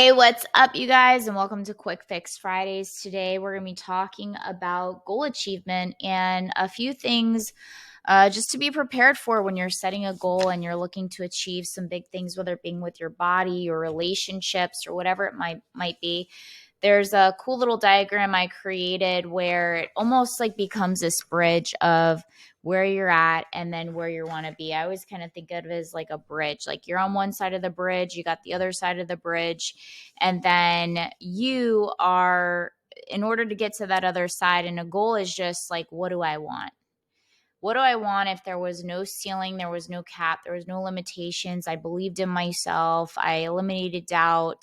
Hey, what's up, you guys, and welcome to Quick Fix Fridays. Today, we're going to be talking about goal achievement and a few things just to be prepared for when you're setting a goal and you're looking to achieve some big things, whether it being with your body or relationships or whatever it might be. There's a cool little diagram I created where it almost like becomes this bridge of where you're at and then where you want to be. I always kind of think of it as like a bridge. Like you're on one side of the bridge, you got the other side of the bridge, and then you are, in order to get to that other side, and a goal is just like, what do I want? What do I want? If there was no ceiling, there was no cap, there was no limitations, I believed in myself, I eliminated doubt,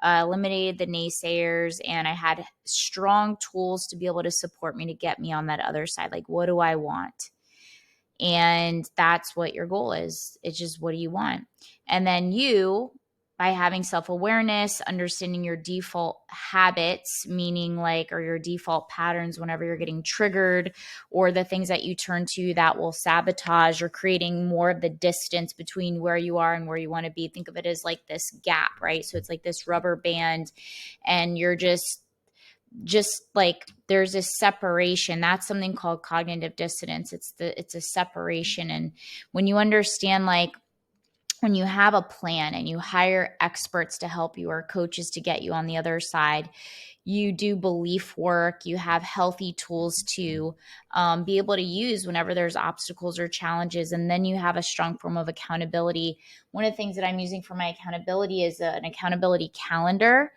eliminated the naysayers, and I had strong tools to be able to support me to get me on that other side. Like, what do I want? And that's what your goal is. It's just, what do you want? And then you, by having self-awareness, understanding your default habits, meaning like, or your default patterns whenever you're getting triggered, or the things that you turn to that will sabotage or creating more of the distance between where you are and where you want to be. Think of it as like this gap, right? So it's like this rubber band, and you're just like, there's a separation. That's something called cognitive dissonance. It's a separation. And when you understand, like, when you have a plan and you hire experts to help you or coaches to get you on the other side, you do belief work, you have healthy tools to be able to use whenever there's obstacles or challenges, and then you have a strong form of accountability. One of the things that I'm using for my accountability is an accountability calendar,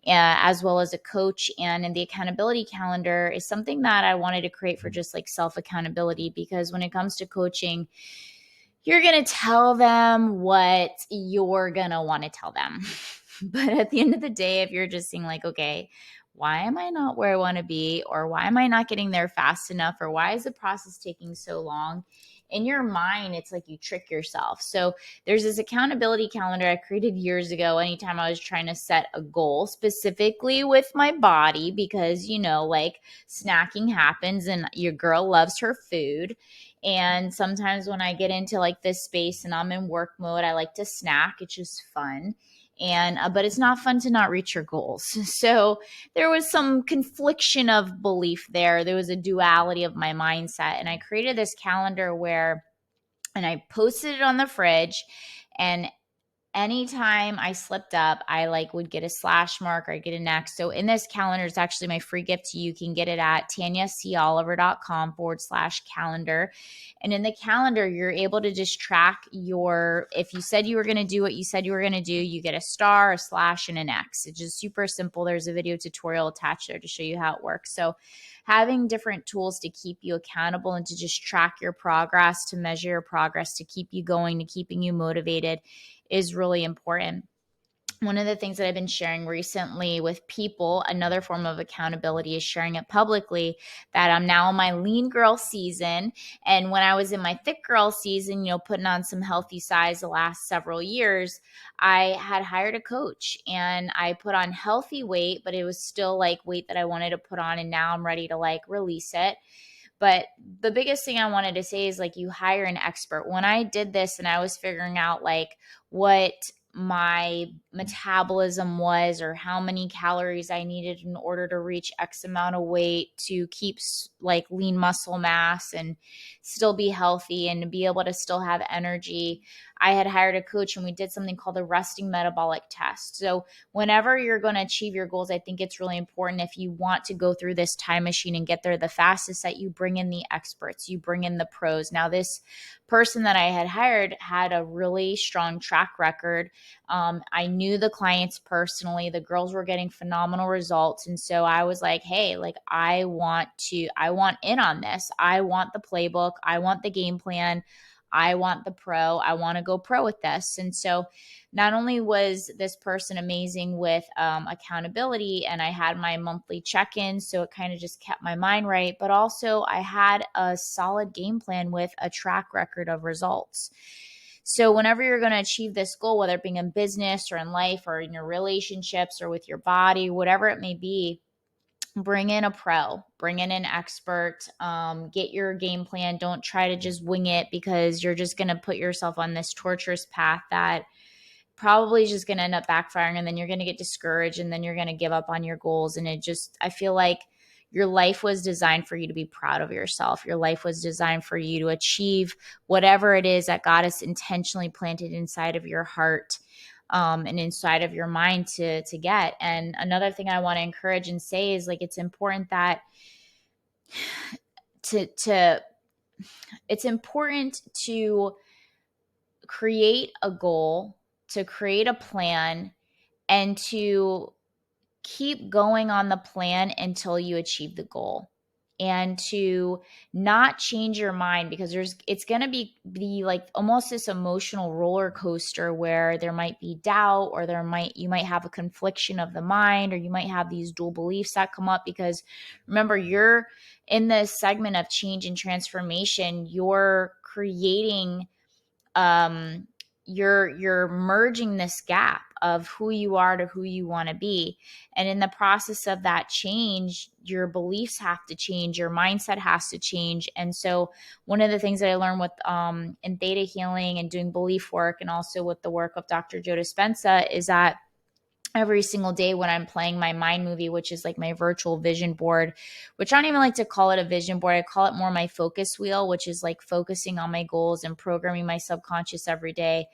as well as a coach. And in the accountability calendar is something that I wanted to create for just like self accountability, because when it comes to coaching, you're going to tell them what you're going to want to tell them. But at the end of the day, if you're just saying like, okay, why am I not where I want to be? Or why am I not getting there fast enough? Or why is the process taking so long? In your mind, it's like you trick yourself. So there's this accountability calendar I created years ago. Anytime I was trying to set a goal specifically with my body, because, like, snacking happens and your girl loves her food. And sometimes when I get into like this space and I'm in work mode, I like to snack. It's just fun. And but it's not fun to not reach your goals. So there was some confliction of belief there. There was a duality of my mindset. And I created this calendar and I posted it on the fridge. And anytime I slipped up, I like would get a slash mark or I get an X. So in this calendar, it's actually my free gift to you. You can get it at TanyaColiver.com/calendar. And in the calendar, you're able to just track if you said you were going to do what you said you were going to do, you get a star, a slash, and an X. It's just super simple. There's a video tutorial attached there to show you how it works. So having different tools to keep you accountable and to just track your progress, to measure your progress, to keep you going, to keeping you motivated is really important. One of the things that I've been sharing recently with people, another form of accountability, is sharing it publicly, that I'm now in my lean girl season. And when I was in my thick girl season, putting on some healthy size the last several years, I had hired a coach and I put on healthy weight, but it was still like weight that I wanted to put on. And now I'm ready to like release it. But the biggest thing I wanted to say is, like, you hire an expert. When I did this and I was figuring out like what my metabolism was or how many calories I needed in order to reach X amount of weight to keep like lean muscle mass and still be healthy and to be able to still have energy, I had hired a coach and we did something called the resting metabolic test. So whenever you're going to achieve your goals, I think it's really important, if you want to go through this time machine and get there the fastest, that you bring in the experts, you bring in the pros. Now, this person that I had hired had a really strong track record. I knew the clients personally. The girls were getting phenomenal results. And so I was like, hey, like, I want in on this. I want the playbook. I want the game plan. I want the pro. I want to go pro with this. And so not only was this person amazing with accountability, and I had my monthly check-ins, so it kind of just kept my mind right, but also I had a solid game plan with a track record of results. So whenever you're going to achieve this goal, whether it being in business or in life or in your relationships or with your body, whatever it may be, bring in a pro, bring in an expert, get your game plan. Don't try to just wing it, because you're just going to put yourself on this torturous path that probably just going to end up backfiring, and then you're going to get discouraged, and then you're going to give up on your goals. And I feel like your life was designed for you to be proud of yourself. Your life was designed for you to achieve whatever it is that God has intentionally planted inside of your heart, and inside of your mind to get. And another thing I want to encourage and say is, like, it's important that to it's important to create a goal, to create a plan, and to keep going on the plan until you achieve the goal, and to not change your mind, because it's going to be like almost this emotional roller coaster where there might be doubt, or you might have a confliction of the mind, or you might have these dual beliefs that come up. Because remember, you're in this segment of change and transformation. You're creating, um you're merging this gap of who you are to who you want to be. And in the process of that change, your beliefs have to change, your mindset has to change. And so one of the things that I learned with in theta healing and doing belief work, and also with the work of Dr. Joe Dispenza, is that every single day when I'm playing my mind movie, which is like my virtual vision board, which I don't even like to call it a vision board. I call it more my focus wheel, which is like focusing on my goals and programming my subconscious every day.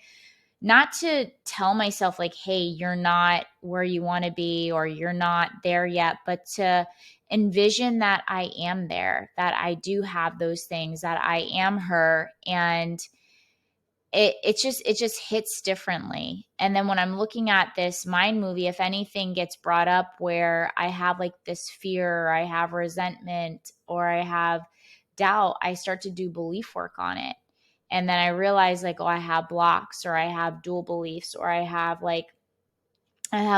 Not to tell myself like, hey, you're not where you want to be, or you're not there yet, but to envision that I am there, that I do have those things, that I am her. And it just hits differently. And then when I'm looking at this mind movie, if anything gets brought up where I have like this fear, or I have resentment, or I have doubt, I start to do belief work on it. And then I realize like, oh, I have blocks, or I have dual beliefs, or I have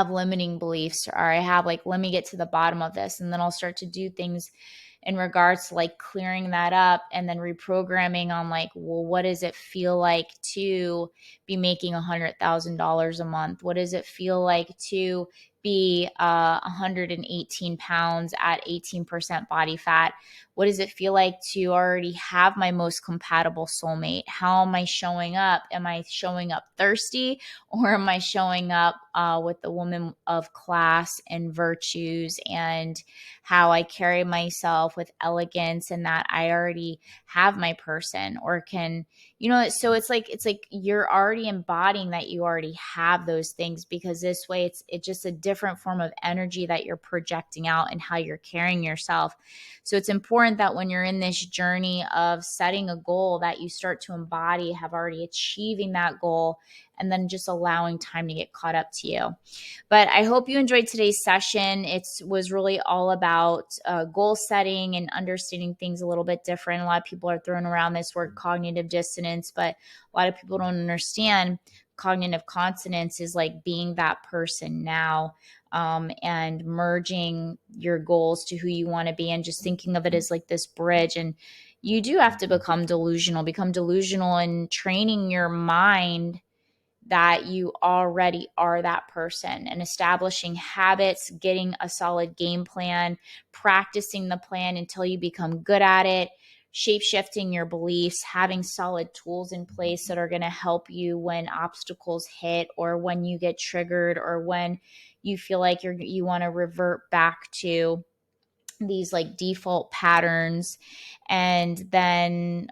limiting beliefs, or I have like, let me get to the bottom of this. And then I'll start to do things in regards to like clearing that up, and then reprogramming on like, well, what does it feel like to be making $100,000 a month? What does it feel like to be 118 pounds at 18% body fat? What does it feel like to already have my most compatible soulmate? How am I showing up? Am I showing up thirsty, or am I showing up with the woman of class and virtues, and how I carry myself with elegance, and that I already have my person, or can, so it's like you're already embodying that you already have those things, because this way it's just a different form of energy that you're projecting out and how you're carrying yourself. So it's important that when you're in this journey of setting a goal, that you start to embody, have already achieving that goal, and then just allowing time to get caught up to you. But I hope you enjoyed today's session. It was really all about goal setting and understanding things a little bit different. A lot of people are throwing around this word cognitive dissonance, but a lot of people don't understand cognitive consonance is like being that person now, and merging your goals to who you want to be, and just thinking of it as like this bridge. And you do have to become delusional in training your mind that you already are that person, and establishing habits, getting a solid game plan, practicing the plan until you become good at it, shape shifting your beliefs, having solid tools in place that are going to help you when obstacles hit, or when you get triggered, or when you feel like you want to revert back to these like default patterns. And then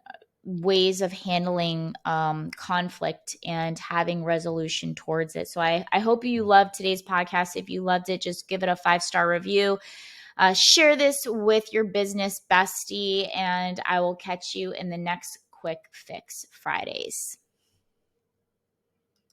ways of handling conflict and having resolution towards it. So I hope you loved today's podcast. If you loved it, just give it a 5-star review. Share this with your business bestie, and I will catch you in the next Quick Fix Fridays.